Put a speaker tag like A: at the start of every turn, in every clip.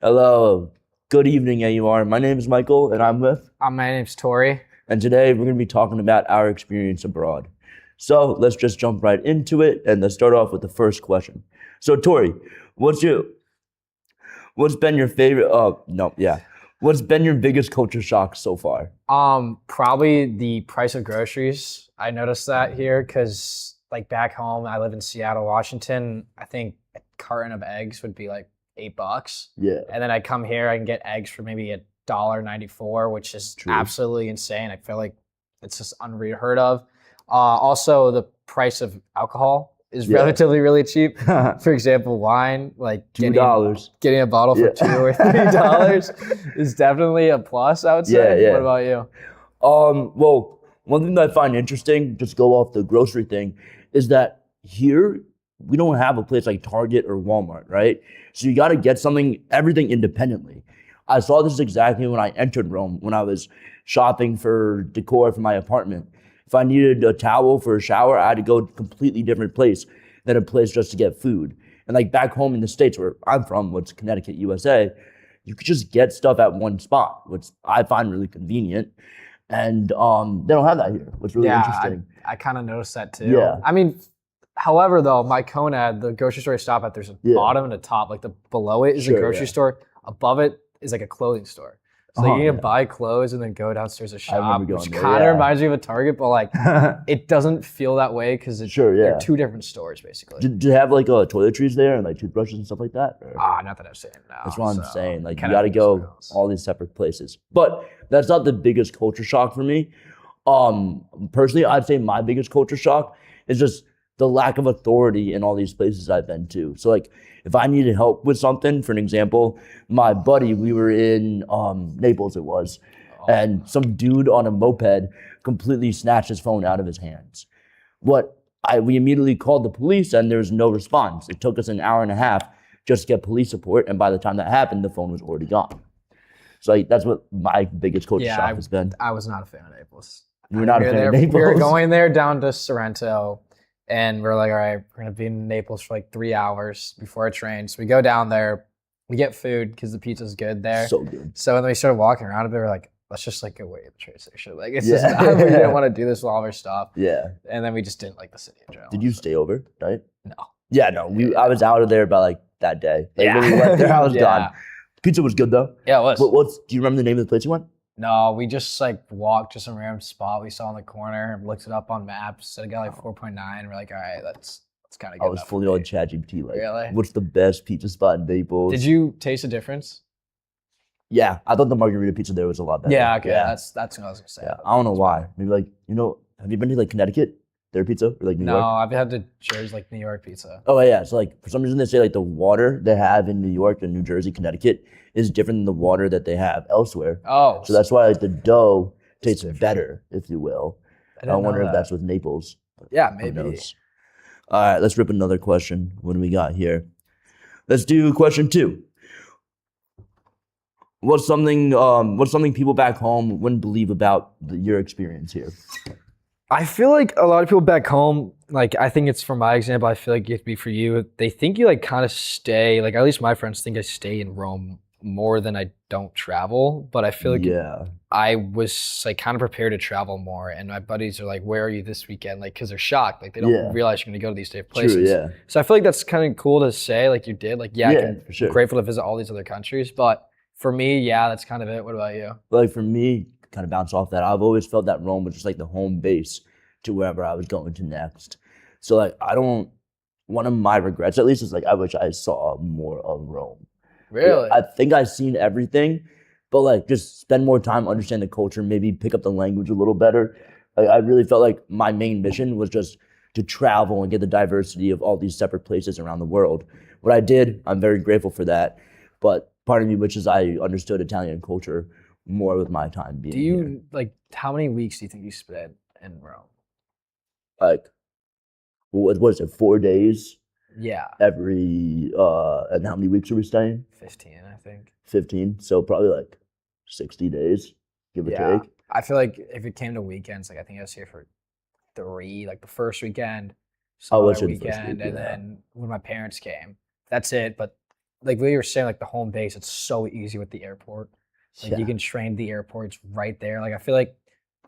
A: Hello, good evening, AUR. My name is Michael, and I'm with,
B: My name's Torrey.
A: and today we're going to be talking about our experience abroad. So let's just jump right into it, and let's start off with the first question. So, Tori, what's your what's been your favorite? No, yeah, what's been your biggest culture shock so far?
B: Probably the price of groceries. I noticed that here because, like, back home, I live in Seattle, Washington. I think a carton of eggs would be like $8,
A: Yeah,
B: and then I come here, I can get eggs for maybe $1.94, which is
A: true.
B: absolutely insane. I feel like it's just unheard of. Also, the price of alcohol is
A: Yeah.
B: relatively really cheap. For example, wine, like
A: $2.
B: getting a bottle for
A: Yeah.
B: $2 or $3 is definitely a plus, I would say.
A: Yeah.
B: What about you?
A: Well, one thing that I find interesting, just go off the grocery thing, is that here we don't have a place like Target or Walmart, right? So you got to get everything independently. I saw this exactly when I entered Rome, when I was shopping for decor for my apartment. If I needed a towel for a shower, I had to go to a completely different place than a place just to get food. And like back home in the States where I'm from, which is Connecticut, USA, you could just get stuff at one spot, which I find really convenient. And they don't have that here, which is really interesting.
B: I kind of noticed that too.
A: Yeah.
B: I mean, however, though, my Conad, the grocery store I stop at, there's a bottom and a top. Like below it is a grocery store. Above it is like a clothing store. So you can buy clothes and then go downstairs to shop, which kind of reminds me of a Target, but like it doesn't feel that way because they're two different stores basically.
A: Do you have like toiletries there and like toothbrushes and stuff like that?
B: Not that I've seen. No.
A: That's what I'm saying. Like you got to go all these separate places. But that's not the biggest culture shock for me. Personally, I'd say my biggest culture shock is just the lack of authority in all these places I've been to. So like if I needed help with something, for an example, we were in Naples it was, and some dude on a moped completely snatched his phone out of his hands. We immediately called the police and there was no response. It took us an hour and a half just to get police support, and by the time that happened, the phone was already gone. So like, that's what my biggest culture shock has been.
B: I was not a fan of Naples.
A: You were not a fan of Naples?
B: We were going there down to Sorrento, and we're like, all right, we're going to be in Naples for like 3 hours before our train. So we go down there, we get food because the pizza's good there.
A: So good.
B: So then we started walking around a bit. We're like, let's just like go wait at the train station. Like it's just not, we didn't want to do this with all of our stuff.
A: Yeah.
B: And then we just didn't like the city in general.
A: Did you stay over, right?
B: No.
A: Yeah, no. I was out of there by like that day. Like, when we left there, I was gone. Pizza was good though.
B: Yeah, it was.
A: Do you remember the name of the place you went?
B: No, we just like walked to some random spot we saw in the corner and looked it up on maps. Said it got like 4.9. We're like, all right, that's kind of good.
A: I was fully on ChatGPT. Like,
B: really?
A: What's the best pizza spot in Naples?
B: Did you taste a difference?
A: Yeah, I thought the margarita pizza there was a lot better.
B: Yeah, okay, that's what I was gonna say.
A: Yeah, I don't know why. Maybe like have you been to like Connecticut? Their pizza or like New York?
B: No, I've had the Jersey like New York pizza.
A: Oh yeah, so like for some reason they say like the water they have in New York and New Jersey, Connecticut is different than the water that they have elsewhere.
B: Oh,
A: so that's why like the dough tastes better, if you will. I wonder if that's with Naples.
B: Yeah, maybe.
A: All right, let's rip another question. What do we got here? Let's do question 2. What's something people back home wouldn't believe about your experience here?
B: I feel like a lot of people back home, like I think it's from my example, I feel like it could be for you. They think you like kind of stay, like at least my friends think I stay in Rome more than I don't travel. But I feel like I was like kind of prepared to travel more. And my buddies are like, where are you this weekend? Like, cause they're shocked. Like they don't realize you're gonna go to these different places.
A: True, yeah.
B: So I feel like that's kind of cool to say, like you did. Like, I'm
A: for sure.
B: grateful to visit all these other countries. But for me, that's kind of it. What about you?
A: Like for me, kind of bounce off that, I've always felt that Rome was just like the home base to wherever I was going to next. So like one of my regrets at least is like I wish I saw more of Rome.
B: Really?
A: I think I've seen everything, but like just spend more time, understand the culture, maybe pick up the language a little better. Like, I really felt like my main mission was just to travel and get the diversity of all these separate places around the world. What I did, I'm very grateful for that. But part of me wishes I understood Italian culture more with my time being here.
B: Like, how many weeks do you think you spent in Rome?
A: Like, what was it, 4 days?
B: Yeah.
A: And how many weeks are we staying?
B: 15, I think.
A: 15, so probably like 60 days, give or take.
B: I feel like if it came to weekends, like I think I was here for 3, like the first weekend, some other weekend, and then when my parents came, that's it. But like what you were saying, like the home base, it's so easy with the airport. Like you can train the airport, it's right there. Like I feel like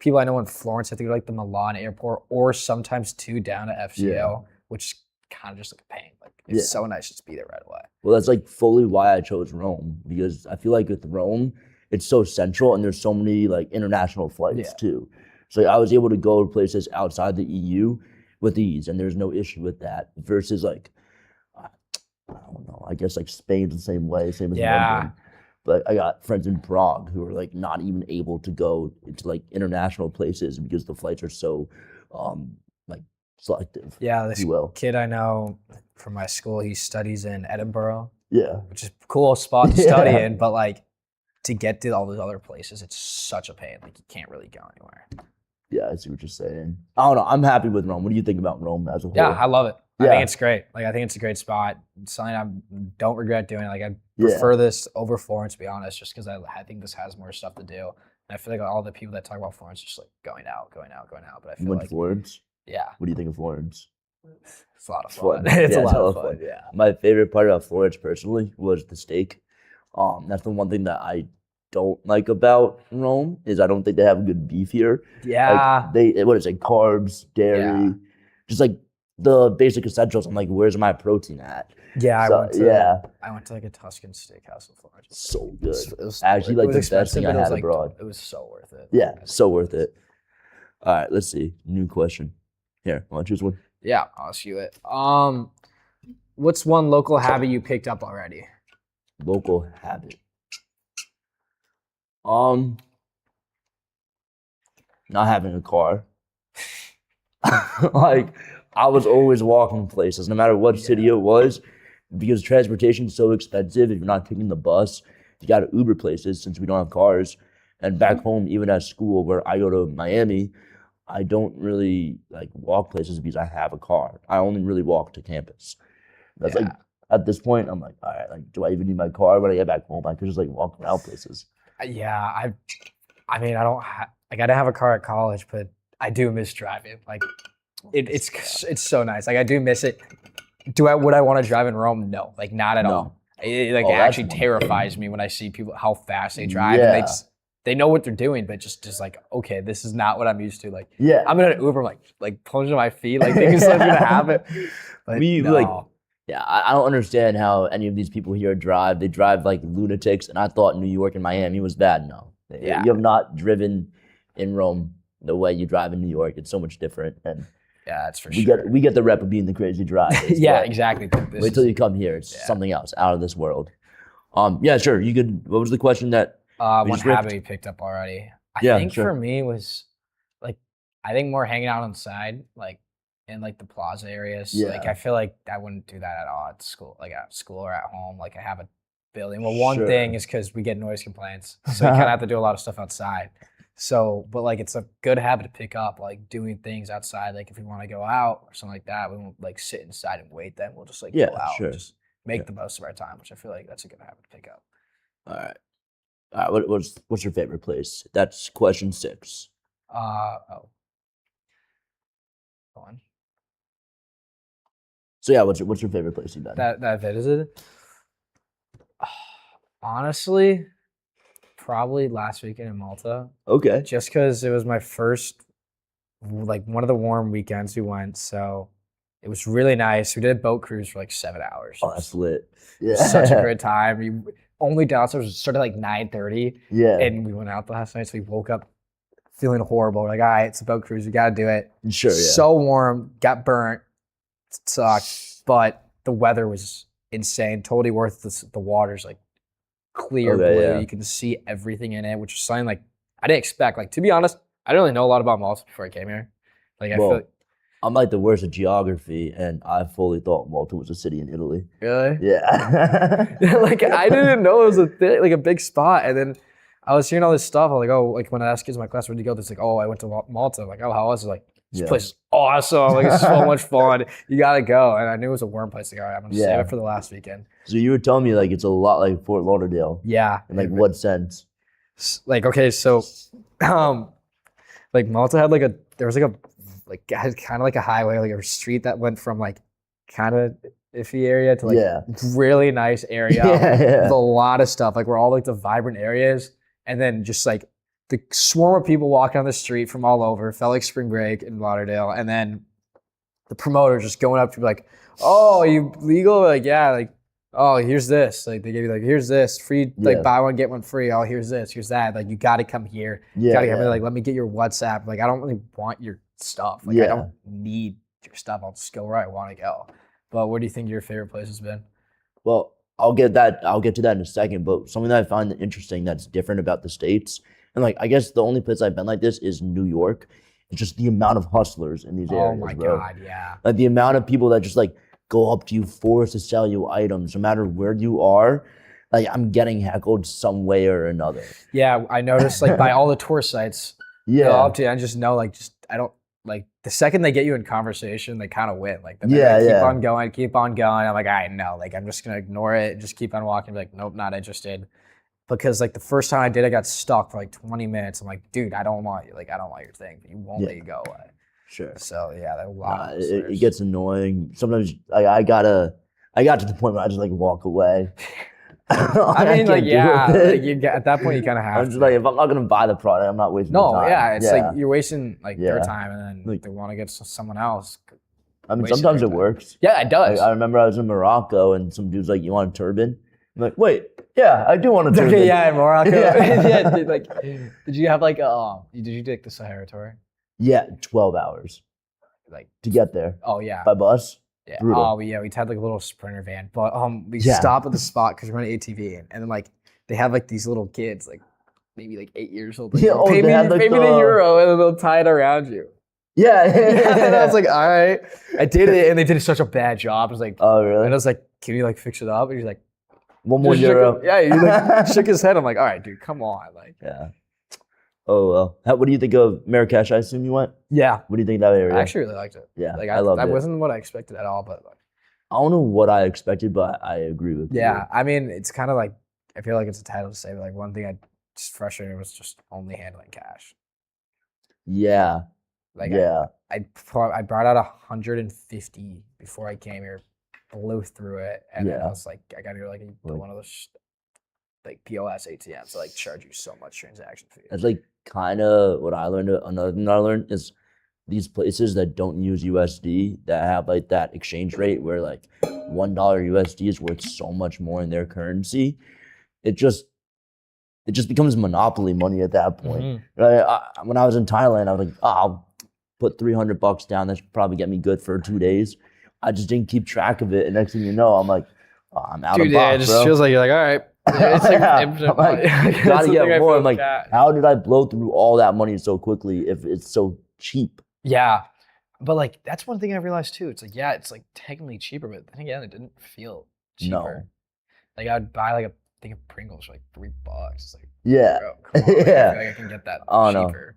B: people I know in Florence have to go to like the Milan airport or sometimes too down to FCO, which is kind of just like a pain. Like it's so nice just to be there right away.
A: Well, that's like fully why I chose Rome, because I feel like with Rome, it's so central and there's so many like international flights too. So I was able to go to places outside the EU with ease, and there's no issue with that. Versus like, I don't know, I guess like Spain's the same way, same as London. But I got friends in Prague who are like not even able to go into like international places because the flights are so like selective.
B: Yeah, this kid I know from my school, he studies in Edinburgh.
A: Yeah.
B: Which is a cool spot to study in, but like to get to all those other places, it's such a pain. Like you can't really go anywhere.
A: Yeah, I see what you're saying. I don't know. I'm happy with Rome. What do you think about Rome as a whole?
B: Yeah, I love it. I think it's great. Like I think it's a great spot. It's something I don't regret doing. Like I prefer this over Florence, to be honest, just because I think this has more stuff to do. And I feel like all the people that talk about Florence are just like going out. But I feel like
A: Florence?
B: Yeah.
A: What do you think of Florence?
B: It's a lot of fun. It's a lot of fun. Yeah.
A: My favorite part about Florence personally was the steak. That's the one thing that I don't like about Rome is I don't think they have good beef here.
B: Yeah.
A: Like what is it? Carbs, dairy, just like the basic essentials. I'm like, where's my protein at?
B: Yeah, I went to like a Tuscan steakhouse in Florence.
A: So good. It was actually like the best thing I had abroad.
B: It was so worth it.
A: Yeah, so worth it. All right, let's see. New question. Here, want to choose one?
B: Yeah, I'll ask you it. What's one local habit you picked up already?
A: Local habit. Not having a car. Like, I was always walking places, no matter what city it was, because transportation is so expensive. If you're not taking the bus, you got to Uber places since we don't have cars. And back home, even at school, where I go to Miami, I don't really like walk places because I have a car. I only really walk to campus. That's like at this point, I'm like, all right, like, do I even need my car when I get back home? I could just like walk around places.
B: Yeah, I mean, I don't. I didn't have a car at college, but I do miss driving. Like, it's so nice. Like, I do miss it. Would I want to drive in Rome? No, like not at all. It actually terrifies me when I see people how fast they drive.
A: Yeah.
B: And they know what they're doing, but just like, okay, this is not what I'm used to. Like,
A: yeah,
B: I'm in an Uber, like plunging my feet, like thinking something's gonna happen. But
A: I don't understand how any of these people here drive. They drive like lunatics, and I thought New York and Miami was bad. No, you have not driven in Rome the way you drive in New York. It's so much different, and
B: that's for sure.
A: We get the rep of being the crazy drivers.
B: Yeah, exactly.
A: Wait till you come here. It's something else, out of this world. Yeah, sure. You could. What was the question that?
B: One habit you picked up already. I think for me was like, I think more hanging out on the side, like in like the plaza areas.
A: Yeah.
B: Like I feel like I wouldn't do that at all at school, like at school or at home. Like I have a building. Well, one thing is because we get noise complaints, so you kind of have to do a lot of stuff outside. So, but like it's a good habit to pick up, like doing things outside. Like if we want to go out or something like that, we won't like sit inside and wait. Then we'll just like go out, and just make the most of our time, which I feel like that's a good habit to pick up.
A: All right. What's your favorite place? That's question 6.
B: Go on.
A: So yeah, what's your favorite place you've been?
B: That I visited? Honestly, probably last weekend in Malta.
A: Okay.
B: Just because it was my first, like one of the warm weekends we went, so it was really nice. We did a boat cruise for like 7 hours.
A: Oh, that's lit. Yeah.
B: Such a great time. Only downstairs started like 9:30.
A: Yeah.
B: And we went out last night, so we woke up feeling horrible. We're like, all right, it's a boat cruise. We got to do it.
A: Sure, yeah.
B: So warm, got burnt, sucked, but the weather was insane. Totally worth the water's like clear blue. Yeah. You can see everything in it, which is something like I didn't expect. Like, to be honest, I didn't really know a lot about Malta before I came here. Like, I feel like
A: I'm like the worst at geography, and I fully thought Malta was a city in Italy.
B: Really?
A: Yeah.
B: Like, I didn't know it was a big spot. And then I was hearing all this stuff. I was like, oh, like when I asked kids in my class, where'd you go? It's like, oh, I went to Malta. I'm like, oh, how was it? Like, this place is awesome. Like, it's so much fun. You got to go. And I knew it was a warm place to go. All right, I'm going to save it for the last weekend.
A: So you were telling me like it's a lot like Fort Lauderdale.
B: Yeah.
A: In like what sense?
B: Like, okay, so like Malta had had kind of like a highway, like a street that went from like kind of iffy area to like
A: Yeah.
B: really nice area
A: Yeah.
B: with a lot of stuff. Like where all like the vibrant areas, and then just like the swarm of people walking on the street from all over. Felt like spring break in Lauderdale, and then the promoter just going up to be like, "Oh, are you legal?" Like, yeah, like, "Oh, here's this." Like they give you like, "Here's this free, like
A: Yeah.
B: buy one get one free." "Oh, here's this, here's that." Like you got to come here.
A: Yeah,
B: Gotta come
A: yeah.
B: here. Like let me get your WhatsApp. Like I don't really want your stuff. Like I
A: Yeah.
B: don't need your stuff. I'll just go where I want to go. But where do you think your favorite place has been?
A: Well, I'll get to that in a second, but something that I find interesting that's different about the States, and like I guess the only place I've been like this is New York. It's just the amount of hustlers in these
B: Oh
A: areas,
B: my
A: bro.
B: God, yeah.
A: Like the amount of people that just like go up to you, forced to sell you items, no matter where you are. Like I'm getting heckled some way or another.
B: Yeah, I noticed like by all the tour sites,
A: Yeah.
B: go up to you, I just know like I don't like the second they get you in conversation, they kind of win. Like then
A: Yeah,
B: they
A: yeah.
B: keep on going. I'm like, all right, no, like I'm just gonna ignore it and just keep on walking. Be like, nope, not interested. Because like the first time I did, I got stuck for like 20 minutes. I'm like, dude, I don't want you. Like I don't want your thing. But you won't let you go away.
A: Sure.
B: So yeah, there are a lot of
A: It gets annoying. Sometimes I got to the point where I just like walk away.
B: I mean, like,
A: can't
B: yeah,
A: deal with it.
B: like, you get, at that point you kind of have
A: I'm
B: to.
A: just like, if I'm not gonna buy the product, I'm not wasting
B: No,
A: my time.
B: yeah, it's like you're wasting like their
A: Yeah.
B: time, and then
A: Like-
B: they want to get someone else.
A: I mean,
B: wasting
A: sometimes
B: their
A: it
B: time.
A: works.
B: Yeah, it does.
A: Like, I remember I was in Morocco and some dude's like, "You want a turban?" I'm like, "Wait, yeah, I do want a turban."
B: Okay, yeah, in Morocco.
A: Yeah.
B: Yeah, dude, like, did you have like did you take the Sahara tour?
A: Yeah, 12 hours
B: Like,
A: to get there
B: oh yeah,
A: by bus.
B: yeah.
A: brutal.
B: Oh yeah, we had like a little Sprinter van, but we
A: Yeah.
B: stop at the spot because we're on ATV, and then like they have like these little kids, like maybe like 8 years old. Like,
A: Yeah, oh,
B: pay
A: they
B: me,
A: had, like,
B: pay me the
A: the-
B: euro, and then they'll tie it around you.
A: Yeah,
B: And I was like, all right, I did it, and they did such a bad job. I was like,
A: "Oh,
B: and I
A: really?
B: was like, can you like fix it up? And he's like,
A: One more
B: just shook
A: euro."
B: him- yeah, he like shook his head. I'm like, all right, dude, come on, like,
A: Yeah. Oh well. What do you think of Marrakesh? I assume you went.
B: yeah.
A: What do you think of that area?
B: I actually really liked it.
A: Yeah,
B: Like
A: I loved
B: that
A: it.
B: wasn't what I expected at all, but like,
A: I don't know what I expected, but I agree with you.
B: yeah, I mean, it's kind of like I feel like it's a title to say, but like one thing I just frustrated was just only handling cash.
A: Yeah.
B: Like
A: Yeah.
B: I brought out 150 before I came here, blew through it, and then I
A: Yeah.
B: was like, I got to go like one of those like POS ATMs to like charge you so much transaction fee.
A: That's like kind of what I learned. Another thing I learned is these places that don't use USD that have like that exchange rate where like $1 USD is worth so much more in their currency. It just becomes monopoly money at that point.
B: Mhm.
A: Right? When I was in Thailand, I was like, I'll put $300 down. That should probably get me good for 2 days. I just didn't keep track of it, and next thing you know, I'm like, I'm out
B: Dude,
A: of
B: yeah, it
A: box,
B: just
A: bro.
B: feels like you're like, all right. It's like
A: Yeah.
B: infinite
A: I'm like,
B: money. That's
A: gotta
B: the
A: get
B: thing I
A: more.
B: feel
A: I'm like,
B: cash.
A: how did I blow through all that money so quickly if it's so cheap?
B: Yeah. But like that's one thing I realized too. It's like, yeah, it's like technically cheaper, but then again, it didn't feel cheaper.
A: No.
B: Like I would buy like a thing of Pringles for like $3. It's like,
A: Yeah.
B: bro, come on, like, I
A: Yeah.
B: feel like I can get that
A: Oh, no.
B: cheaper.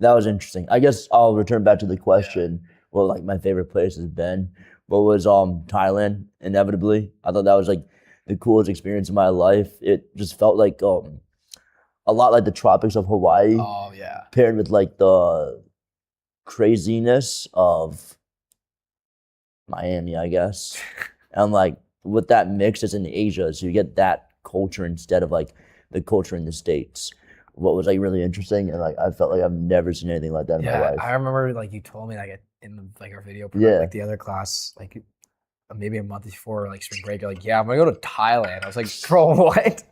A: That was interesting. I guess I'll return back to the question. Well, like my favorite place has been, what was Thailand, inevitably. I thought that was like the coolest experience of my life. It just felt like a lot like the tropics of Hawaii,
B: Oh yeah.
A: paired with like the craziness of Miami, I guess. And like with that mix, it's in Asia, so you get that culture instead of like the culture in the States. What was like really interesting, and like I felt like I've never seen anything like that in my
B: Yeah.
A: life.
B: I remember like you told me like in the, like our video,
A: Yeah.
B: like the other class, like maybe a month before like spring break, you're like, yeah, I'm gonna go to Thailand. I was like, bro, what?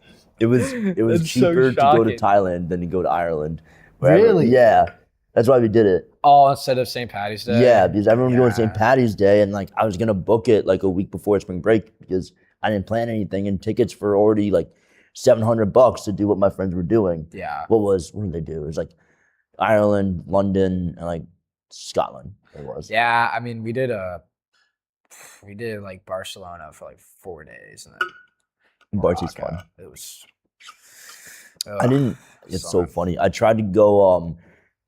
A: It was
B: That's so
A: cheaper to go to
B: shocking.
A: Thailand than to go to Ireland.
B: Really?
A: Yeah. That's why we did it.
B: Oh, instead of St. Patty's Day.
A: Yeah, because everyone was going to St.
B: Yeah.
A: Patty's Day, and like I was gonna book it like a week before spring break because I didn't plan anything, and tickets for already like $700 to do what my friends were doing.
B: Yeah.
A: What did they do? It was like Ireland, London, and like Scotland. It was.
B: Yeah, I mean, we did like Barcelona for like 4 days, and then
A: Barcy's
B: Morocco.
A: fun.
B: It was.
A: I didn't. It's so funny. I tried to go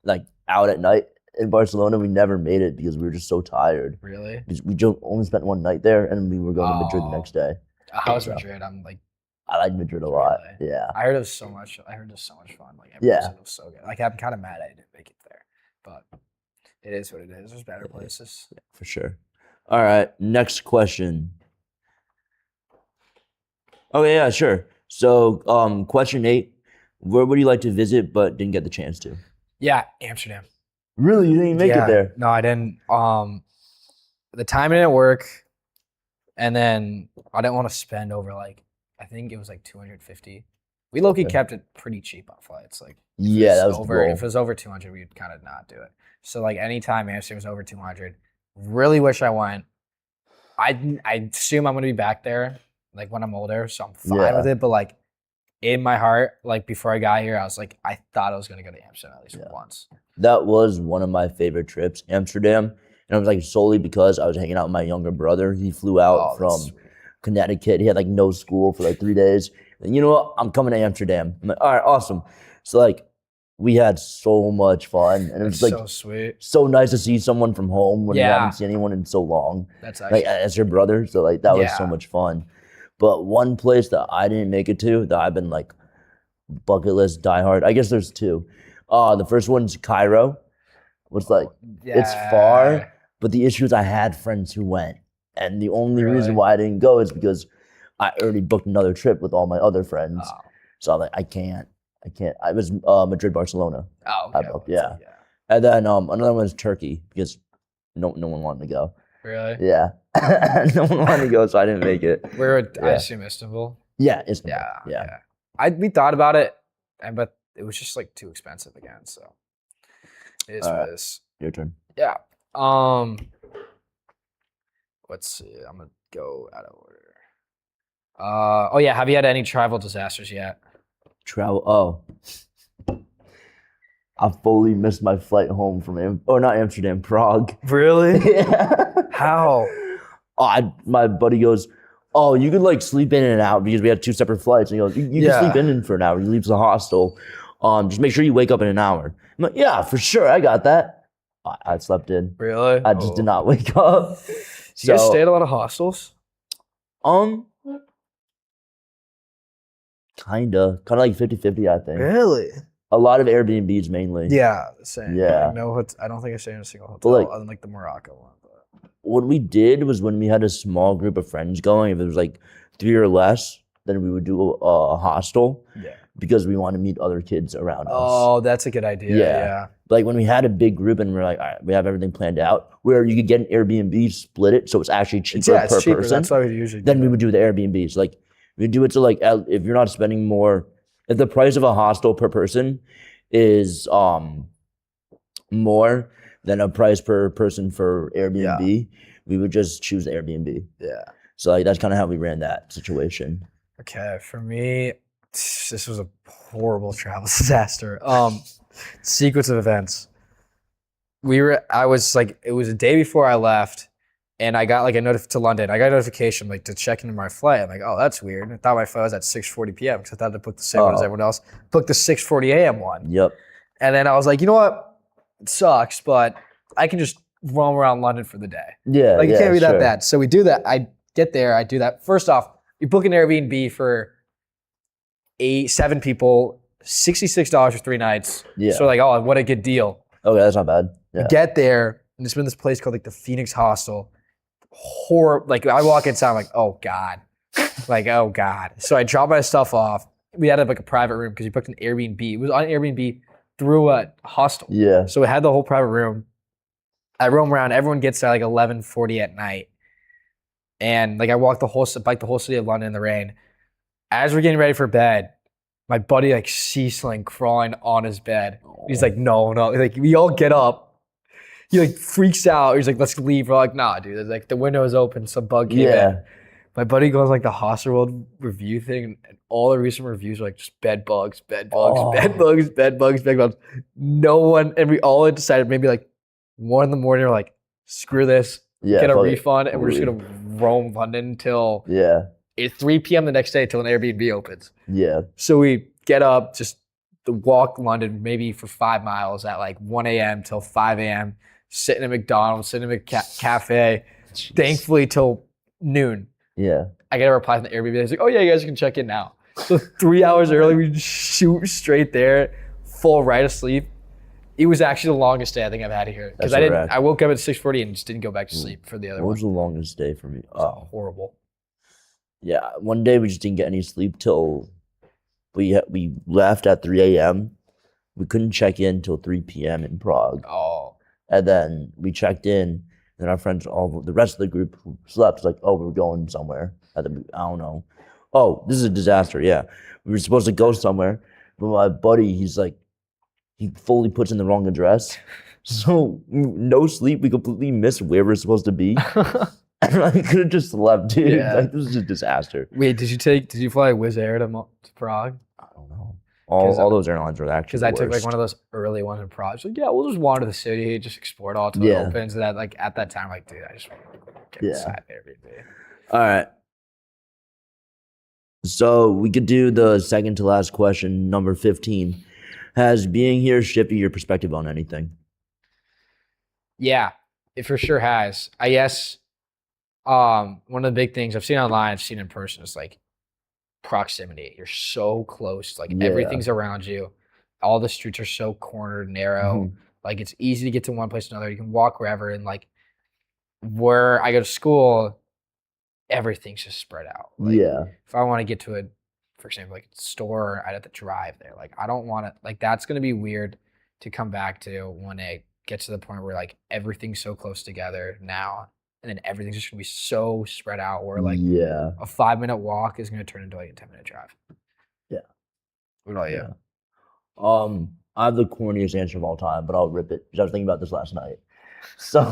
A: like out at night in Barcelona. We never made it because we were just so tired.
B: Really?
A: We only spent one night there, and we were going to Madrid the
B: Oh.
A: next day.
B: How was
A: So,
B: Madrid? I'm like,
A: I like Madrid a lot.
B: Really?
A: Yeah.
B: I heard it was so much. I heard it was so much fun. Like everyone
A: Yeah.
B: said it was so good. Like I'm kind of mad I didn't make it there, but it is what it is. There's better places.
A: For sure. All right. Next question. Okay, yeah, sure. So, question 8: where would you like to visit but didn't get the chance to?
B: Yeah, Amsterdam.
A: Really, you didn't even make it there?
B: No, I didn't. The time didn't work, and then I didn't want to spend over I think it was like 250. We low-key kept it pretty cheap on flights. Like
A: Yeah, that was
B: over.
A: cool.
B: If it was over 200, we'd kind of not do it. So like anytime Amsterdam was over 200, really wish I went. I assume I'm gonna be back there like when I'm older, so I'm fine with it. But like in my heart, like before I got here, I was like, I thought I was gonna go to Amsterdam at least once.
A: That was one of my favorite trips, Amsterdam. And it was like solely because I was hanging out with my younger brother. He flew out from Connecticut. He had like no school for like 3 days. And you know what? I'm coming to Amsterdam. I'm like, all right, awesome. So like we had so much fun. And it was like
B: so sweet.
A: So nice to see someone from home when you haven't seen anyone in so long.
B: That's actually
A: like as your brother. So like that was so much fun. But one place that I didn't make it to that I've been like bucket list diehard. I guess there's 2. The first one's Cairo. It's like it's far, but the issue is I had friends who went, and the only reason why I didn't go is because I already booked another trip with all my other friends. So I'm like, I can't. I was Madrid, Barcelona.
B: Oh, okay.
A: I booked, And then another one is Turkey because no one wanted to go.
B: Really?
A: Yeah, no one wanted to go, so I didn't make it.
B: I assume Istanbul.
A: Yeah, Istanbul.
B: Yeah. We thought about it, but it was just like too expensive again. So it is what it is.
A: Your turn.
B: Yeah. Let's see. I'm gonna go out of order. Oh yeah. Have you had any travel disasters yet?
A: I fully missed my flight home from not Amsterdam, Prague.
B: Really?
A: Yeah.
B: How?
A: My buddy goes, oh, you could like sleep in and out because we had 2 separate flights. And he goes, you can sleep in for an hour. He leaves the hostel. Just make sure you wake up in an hour. I'm like, yeah, for sure. I got that. I slept in.
B: Really?
A: I just did not wake up.
B: So you guys stay at a lot of hostels?
A: Kinda like 50-50, I think.
B: Really?
A: A lot of Airbnbs mainly.
B: Yeah, same.
A: Yeah.
B: I don't think I stayed in a single hotel other than like the Morocco one. But.
A: What we did was when we had a small group of friends going, if it was like 3 or less, then we would do a hostel. Yeah. Because we want to meet other kids around us.
B: Oh, that's a good idea. Yeah.
A: Like when we had a big group and we're like, all right, we have everything planned out, where you could get an Airbnb, split it, so it's actually cheaper per person.
B: That's why we usually do.
A: Then we would do the Airbnbs. Like we do it so like if you're not spending more, if the price of a hostel per person is more than a price per person for Airbnb, we would just choose the Airbnb.
B: Yeah.
A: So like that's kind of how we ran that situation.
B: Okay, for me, this was a horrible travel disaster. Sequence of events. It was a day before I left, and I got like to London. I got a notification like to check into my flight. I'm like, oh, that's weird. I thought my flight was at 6:40 p.m. because I thought I booked the same one as everyone else. Booked the 6:40 a.m. one.
A: Yep.
B: And then I was like, you know what? It sucks, but I can just roam around London for the day.
A: Yeah.
B: Like it can't be that bad. So we do that. I get there. I do that. First off, you book an Airbnb for 7 people, $66 for 3 nights. Yeah. So like, oh, what a good deal.
A: Okay, that's not bad.
B: Yeah. Get there, and it's been this place called like the Phoenix Hostel. Like I walk inside, I'm like, oh God. Like, oh God. So I drop my stuff off. We had like a private room because we booked an Airbnb. It was on Airbnb through a hostel.
A: Yeah.
B: So we had the whole private room. I roam around. Everyone gets there like 11:40 at night. And like I bike the whole city of London in the rain. As we're getting ready for bed, my buddy like ceaseling crawling on his bed. He's like, no. Like we all get up. He like freaks out. He's like, let's leave. We're like, nah, dude. Like the window is open. Some bug came in. My buddy goes like the Hostel World review thing, and all the recent reviews are like just bed bugs. No one, and we all decided maybe like 1 a.m. we're like, screw this, get a refund, and we're just gonna roam London until 3 p.m. the next day till an Airbnb opens. Yeah. So we get up, just walk London maybe for 5 miles at like 1 a.m. till 5 a.m. Sitting at McDonald's, sitting in a cafe, thankfully till noon. Yeah. I get a reply from the Airbnb. It's like, oh yeah, you guys can check in now. So 3 hours early, we just shoot straight there, full right of sleep. It was actually the longest day I think I've had here. Because I woke up at 6:40 and just didn't go back to sleep for the other one.
A: What was the longest day for me?
B: Oh, horrible.
A: Yeah, one day we just didn't get any sleep till we left at 3 a.m. We couldn't check in till 3 p.m. in Prague.
B: Oh,
A: And then we checked in, and our friends, all the rest of the group who slept, was like, oh, we're going somewhere. I don't know. Oh, this is a disaster. Yeah. We were supposed to go somewhere, but my buddy, he fully puts in the wrong address. So, no sleep. We completely missed where we're supposed to be. And I could have just slept, dude.
B: Yeah.
A: Like, this is a disaster.
B: wait, did you fly Wizz Air to Prague?
A: I don't know. All those airlines were actually
B: Because I took like
A: worst.
B: one of those early ones in Prague. It's like, yeah, we'll just wander the city, just explore it all till it
A: Yeah.
B: opens. And that, like, at that time, like, dude, I just want to get
A: Yeah.
B: inside Airbnb.
A: All right. So we could do the second to last question, number 15. Has being here shifted your perspective on anything?
B: Yeah, it for sure has. I guess one of the big things I've seen online, I've seen in person is like proximity. You're so close, like
A: Yeah.
B: everything's around you. All the streets are so cornered, narrow.
A: Mhm.
B: Like it's easy to get to one place to another. You can walk wherever, and like where I go to school, everything's just spread out. Like,
A: Yeah.
B: if I want to get to a, for example, like a store, I'd have to drive there. Like I don't want to. Like that's gonna be weird to come back to when it gets to the point where like everything's so close together now, and then everything's just gonna be so spread out. Where like
A: Yeah.
B: a 5-minute walk is gonna turn into like a 10-minute drive.
A: Yeah.
B: What about you?
A: Yeah. I have the corniest answer of all time, but I'll rip it because I was thinking about this last night. So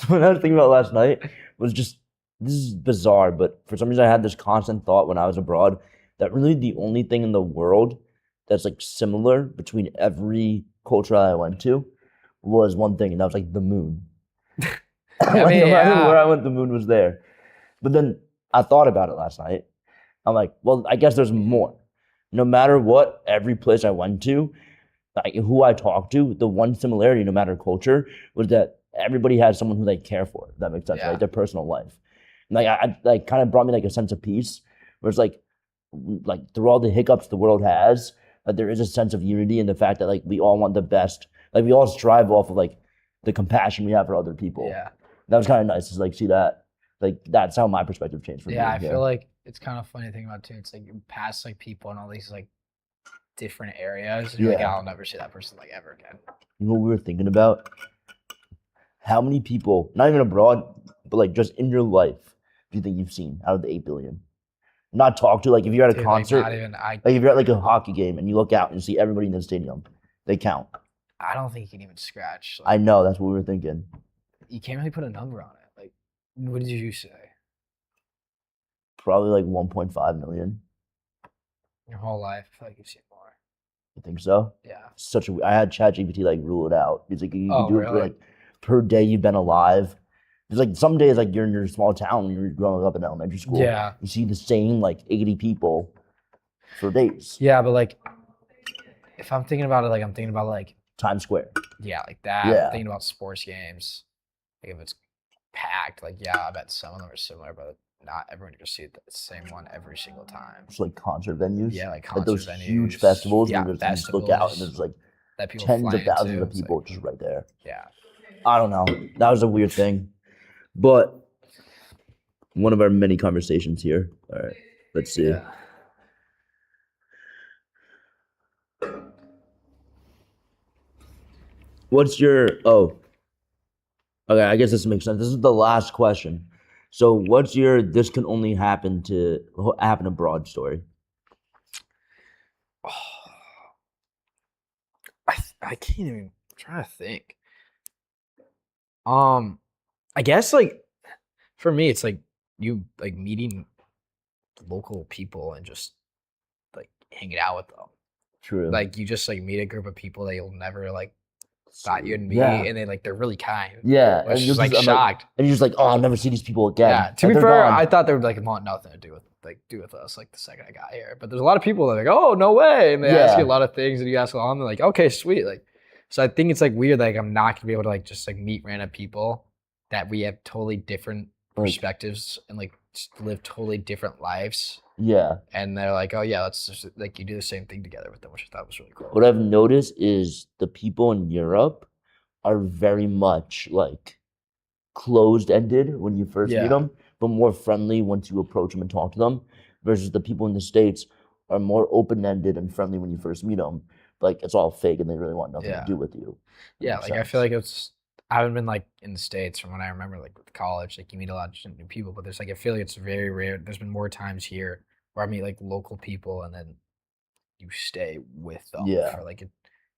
A: what I was thinking about last night was just, this is bizarre, but for some reason I had this constant thought when I was abroad that really the only thing in the world that's like similar between every culture I went to was one thing, and that was like the moon. Like, no matter where I went, the moon was there. But then I thought about it last night. I'm like, well, I guess there's more. No matter what, every place I went to, like who I talked to, the one similarity, no matter culture, was that everybody had someone who they care for. If that makes sense,
B: Yeah.
A: like their personal life. And like I like kind of brought me like a sense of peace, where it's like through all the hiccups the world has, like there is a sense of unity in the fact that like we all want the best. Like we all strive off of like the compassion we have for other people.
B: Yeah.
A: That was kind of nice to like see that. Like that's how my perspective changed for me.
B: Yeah, I feel like it's kind of funny thing about too. It's like you pass like people in all these like different areas, and you're like,
A: Yeah.
B: I'll never see that person like ever again.
A: You know what we were thinking about? How many people, not even abroad, but like just in your life, do you think you've seen out of the 8 billion? Not talk to, like if you're at a
B: Dude,
A: concert,
B: like, not even
A: like if you're at like a hockey game and you look out and you see everybody in the stadium, they count.
B: I don't think you can even scratch.
A: I
B: Like,
A: know, that's what we were thinking.
B: you can't really put a number on it. Like, what did you say?
A: Probably like 1.5 million.
B: Your whole life, I feel like you've seen more.
A: You think so?
B: Yeah.
A: I had ChatGPT like rule it out. It's like you can
B: Oh,
A: do it for
B: really?
A: like per day you've been alive. There's like some days like you're in your small town when you're growing up in elementary school.
B: Yeah.
A: You see the same like 80 people for days.
B: Yeah, but like, if I'm thinking about it, like I'm thinking about like,
A: Times Square.
B: yeah, like that.
A: Yeah.
B: I'm thinking about sports games. Like if it's packed, like yeah, I bet some of them are similar, but not everyone can see the same one every single time.
A: Just like concert venues.
B: Yeah, like
A: Like those
B: concert
A: huge
B: venues.
A: festivals
B: Yeah,
A: where you just look out and
B: festivals
A: there's like
B: that people
A: tens
B: fly
A: of thousands
B: into.
A: of
B: It's
A: people
B: like,
A: just right there.
B: yeah.
A: I don't know. That was a weird thing. But one of our many conversations here. All right, let's see.
B: Yeah.
A: What's your okay, I guess this makes sense. This is the last question. So what's your this can only happen abroad story?
B: I can't even. I'm trying to think. I guess like for me, it's like you like meeting local people and just like hanging out with them.
A: True.
B: Like you just like meet a group of people that you'll never like thought you'd meet,
A: Yeah.
B: and they like they're really kind.
A: Yeah.
B: I was
A: and
B: just
A: you're
B: like
A: I'm
B: shocked.
A: and you're just like, oh, I'll never see these people again.
B: Yeah. To
A: Like,
B: be
A: they're
B: fair,
A: gone.
B: I thought they would like want nothing to do with us like the second I got here. But there's a lot of people that are like, oh no way, and they ask you a
A: Yeah.
B: lot of things, and you ask along, they're like, okay, sweet, like. So I think it's like weird, like I'm not gonna be able to like just like meet random people that we have totally different
A: Like-
B: perspectives and like just live totally different lives.
A: Yeah.
B: And they're like, oh yeah, let's just like you do the same thing together with them, which I thought was really cool.
A: What I've noticed is the people in Europe are very much like closed-ended when you first
B: Yeah.
A: meet them, but more friendly once you approach them and talk to them, versus the people in the States are more open-ended and friendly when you first meet them. Like it's all fake and they really want nothing to do with you.
B: Yeah, like I feel like I haven't been like in the States from when I remember like with college, like you meet a lot of new people, but there's like I feel like it's very rare. There's been more times here where I meet like local people and then you stay with them for like a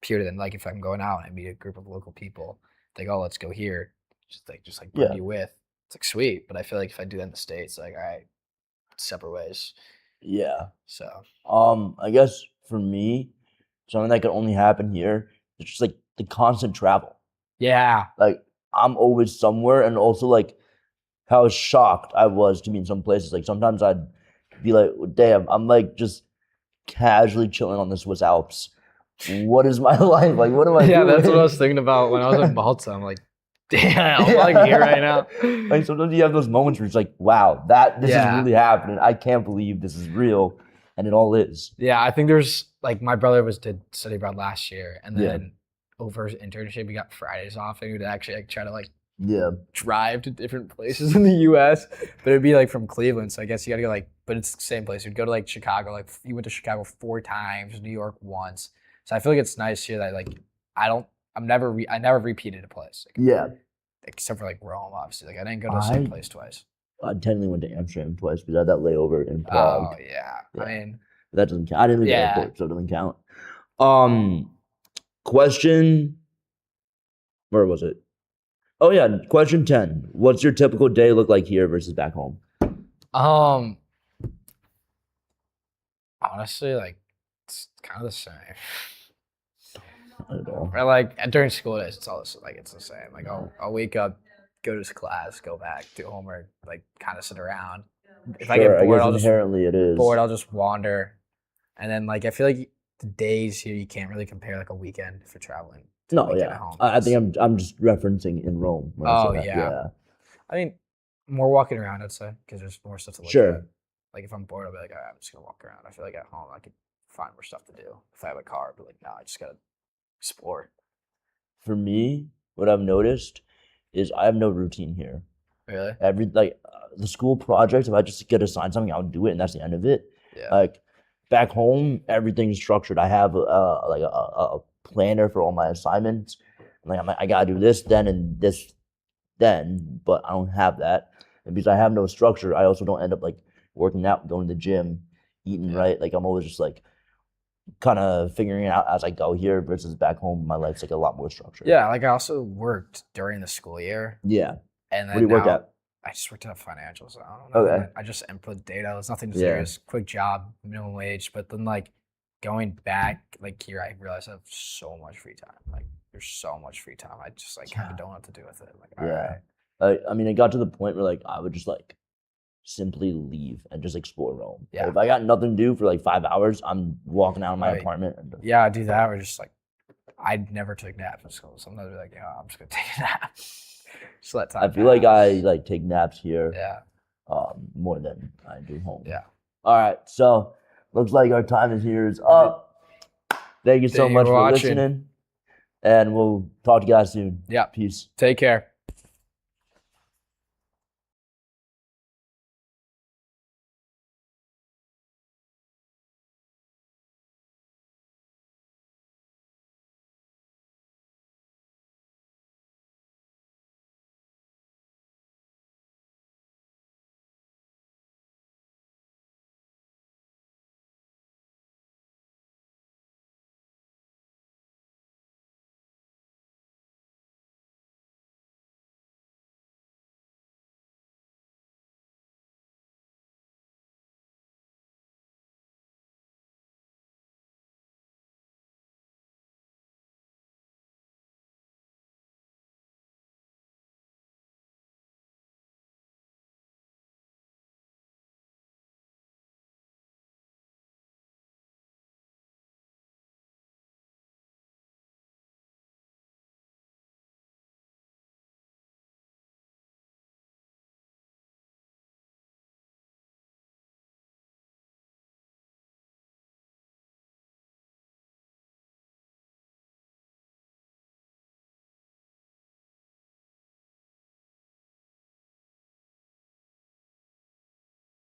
B: period. And like if I'm going out and I meet a group of local people, like, oh, let's go here, just bring you with. It's like sweet, but I feel like if I do that in the States, like all right, separate ways.
A: Yeah.
B: So
A: I guess for me, something that could only happen here is just like the constant travel.
B: Yeah.
A: Like I'm always somewhere, and also like how shocked I was to be in some places. Like sometimes I'd be like, damn, I'm like just casually chilling on the Swiss Alps. What is my life? Like what am I doing?
B: Yeah, that's what I was thinking about when I was in Malta. I'm like, damn, I'm like here right now.
A: Like sometimes you have those moments where it's like, wow, this is really happening. I can't believe this is real. And it all is.
B: Yeah, I think there's like my brother did study abroad last year, and then over his internship we got Fridays off, and he would actually like try to like drive to different places in the U.S. But it'd be like from Cleveland, so I guess you gotta go like, but it's the same place. You'd go to like Chicago, like he went to Chicago 4 times, New York once. So I feel like it's nice here that like I never repeated a place. Like, except for like Rome, obviously. Like I didn't go to the same place twice.
A: I technically went to Amsterdam twice because I had that layover in Prague.
B: Oh yeah. I mean
A: that doesn't count. I didn't leave the airport, so it doesn't count. Question. Where was it? Oh yeah, question 10. What's your typical day look like here versus back home?
B: Honestly, like it's kind of the same.
A: Not at all.
B: Or like during school days, it's all like it's the same. Like I'll wake up, go to class, go back, do homework, like kind of sit around. If I get bored, I'll just wander. And then like I feel like the days here you can't really compare like a weekend if you're traveling.
A: At home. I think I'm just referencing in Rome.
B: Yeah. I mean, more walking around, I'd say, because there's more stuff to look at. Like if I'm bored, I'll be like, all right, I'm just gonna walk around. I feel like at home I could find more stuff to do if I have a car. But like, no, I just gotta explore.
A: For me, what I've noticed is I have no routine here.
B: Really?
A: The school projects, if I just get assigned something, I'll do it, and that's the end of it.
B: Yeah.
A: Like back home, everything's structured. I have a planner for all my assignments. Like I gotta do this then and this then, but I don't have that. And because I have no structure, I also don't end up like working out, going to the gym, eating right. Like I'm always just like kind of figuring it out as I go here versus back home. My life's like a lot more structured.
B: Yeah, like I also worked during the school year.
A: Yeah.
B: And then
A: what do you work at?
B: I just worked at financials. I don't know.
A: Okay.
B: I just input data. It was nothing serious. Quick job, minimum wage. But then like going back like here, I realized I have so much free time. Like there's so much free time. I just like kind of don't know what to do with it. Like all right.
A: I mean, it got to the point where like I would just like simply leave and just explore Rome.
B: Yeah.
A: Like, if I got nothing to do for like 5 hours, I'm walking out of my apartment. And
B: I do that. Or just like I never took naps in school. Sometimes I'd be like, yeah, I'm just gonna take a nap. Just let time.
A: I feel like I like take naps here.
B: Yeah.
A: More than I do home.
B: Yeah.
A: All right. So looks like our time is up. Thank you so much for listening. And we'll talk to you guys soon.
B: Yeah.
A: Peace.
B: Take care.